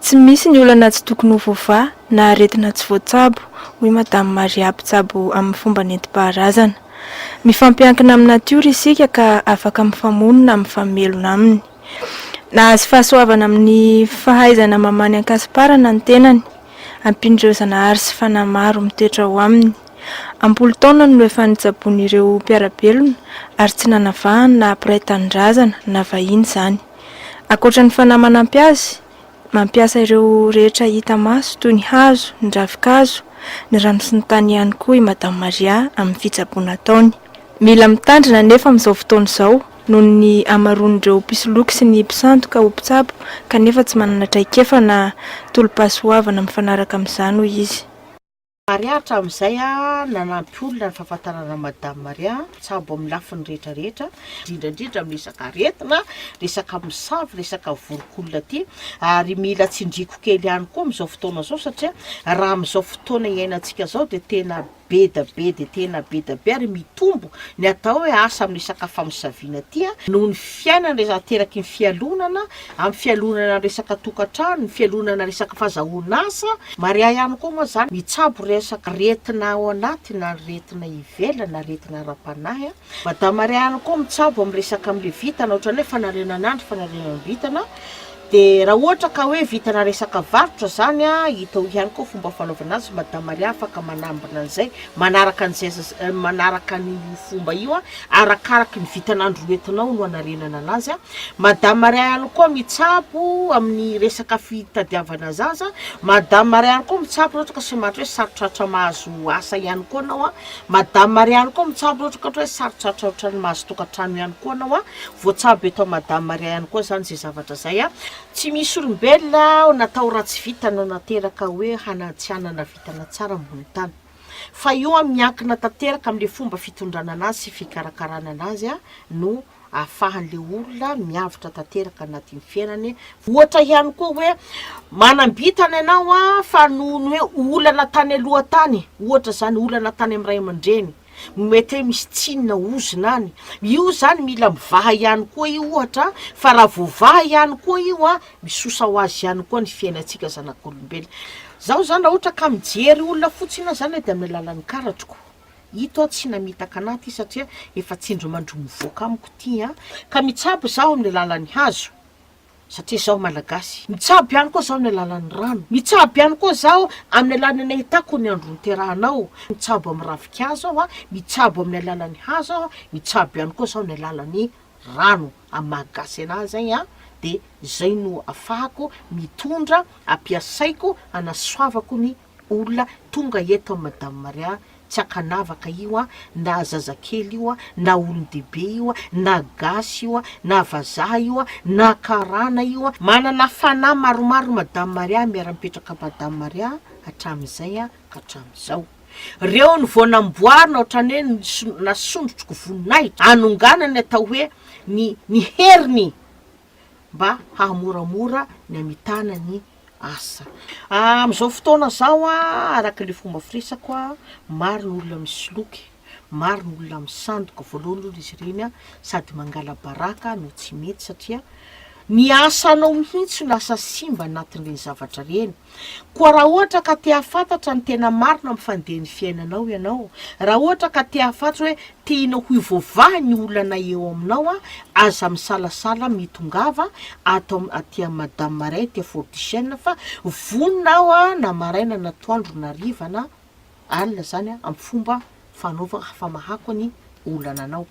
Tsy misy ny olana tsy tokony ho voavaha na aretina tsy voatsabo, hoy Madame Maria mpitsabo amin'ny fomba nentim-paharazana. Mifampiankina amin'ny natiora isika ka afaka mifamonina, mifamelona aminy. Nahazo fahasoavana amin'ny fahaizana mamany ankasiparana ny tenany, ampindreo zanahary sy fanahy maro mitoetra ao aminy. Ampolo taona no efa nitsaboan'ireo mpiarabelona ary tsy nanavahany na mpiray tanindrazana na vahiny izany. Ankoatra ny fanahy manampy azy, mampiasa ireo rehetra hita maso toy ny hazo, ny ravin-kazo, ny rano sy ny tany ihany koa i Madame Maria amin'ny fitsaboana ataony. Mila mitandrina nefa amin'izao fotoana izao noho ny amaroan'ireo mpisoloky sy ny mpisandoka ho mpitsabo kanefa tsy manana traikefa na tolo-pahasoavana mifanaraka amin'izany hoy izy. Maria hatramin'izay nanampy olona ny fahafantarana Madame Maria tsabo amin'ny lafiny rehetrarehetra, indrindrandrindra amin'ny resaka aretina, resaka misavy, resaka vorokolona ty, ary mila tsindriko kely ihany koa amin'izao fotoana izao satria raha amin'izao fotoana iainantsika zao dia tena be dia tena be ary mitombo ny atao hoe asa amin'ny resaka famisaviana ty noho ny fiainana resateraky ny fialonana, amin'ny fialonana resaka tokantrano, ny fialonana resaka fahazahoana asa. Maria ihany koa moa zany mitsabo resaka retina ao anaty na retina ivelany na retina ara-panahy. Madame Maria ihany koa mitsabo amin'ny resaka amin'le vitana, ohatrany hoe fanarenan'andro, fanarenana vitana. De raha ohatra ka hoe vitana resaka varotra zany hitao ihany koa fomba fanaovana azy, Madame Maria afaka manambina an'izay, manaraka an'izay manaraka ny fomba io arakaraky ny vitan'andro entinao no anarenana anazy. Madame Maria ihany koa mitsabo amin'ny resaka fitadiavana zaza. Madame Maria ihany koa mitsabo ohatra ka somary hoe sarotratra mahazo asa ihany koa anao. Madame Maria ihany koa mitsabo ohatra ka hoe sarotratra ohatrany mahazo tokantrano ihany koa anao. Voatsabo eto Madame Maria ihany koa zany zay zavatra zay. Tsy misy olombelona natao ratsy vitana nateraka hoe hanatsianana vitana tsara ambony tany. Fa io miankina tanteraka amin'le fomba fitondrana anazy sy fikarakarana anazy no ahafahan'le olona miavatra tanteraka anatin'ny fiainany. Ohatra ihany koa hoe manambitana ianao fa noho ny hoe olana tany aloha tany, ohatra zany olana tany amin'ny ray aman-dreny, mety hoe misy tsinona ozina any. Io zany mila mivaha ihany koa io ohatra, fa raha voavaha ihany koa io misosa ho azy ihany koa ny fiainantsika zanak'olombelona. Zaho zany raha ohatra ka mijery olona fotsiny zany dia amin'ny alalan'ny karatroko. Ito tsy namitaka anaty satria efa tsindro mandro mivoaka amiko ty ka mitsabo zaho amin'ny alalan'ny hazo satria zaho malagasy. Mitsabo ihany koa zaho amin'ny alalan'ny rano. Mitsabo ihany koa zaho amin'ny alalan'ny ahitako ny andro niterahanao. Mitsabo amin'ny ravin-kazo aho, mitsabo amin'ny alalan'ny hazo aho, mitsabo ihany koa zaho amin'ny alalan'ny rano. Amin'ny mahagatsy anazy zay dia zay no afahako mitondra, ampiasaiko, anasoavako ny olona tonga eto Madame Maria. Tsy akanavaka io na zazakely io na olon-dehibe io na gasy io na vazaha io na karana io. Manana fanahy maromaro Madame Maria miara-mipetraka Madame Maria hatramin'izay ka hatramin'izao. Reo ny vao namboarina ohatrany hoe nasondrotroko voninahitra anonganany atao hoe ny heriny mba hahamoramora ny amitana ny asa. Amin'izao fotoana zao araka le fomba firesako maro ny olona misoloky, maro ny olona misandoka. Voalohany aloha izy ireny sady mangala baraka no tsy mety satria ny asanao mihitsy no lasa simba anatin'ireny zavatra reny. Koa raha ohatra ka te hafantatra ny tena marina amin'ny fandehan'ny fiainanao ianao, raha ohatra ka te hafantatra hoe tianao ho ivoavaha ny olana eo aminao, aza misalasala mitongava ato aty Madame Maria ty Fort-de-Chêne fa voninao na maraina na atoandro na hariva na alina zany amin'ny fomba fanaova famahako ny olananao.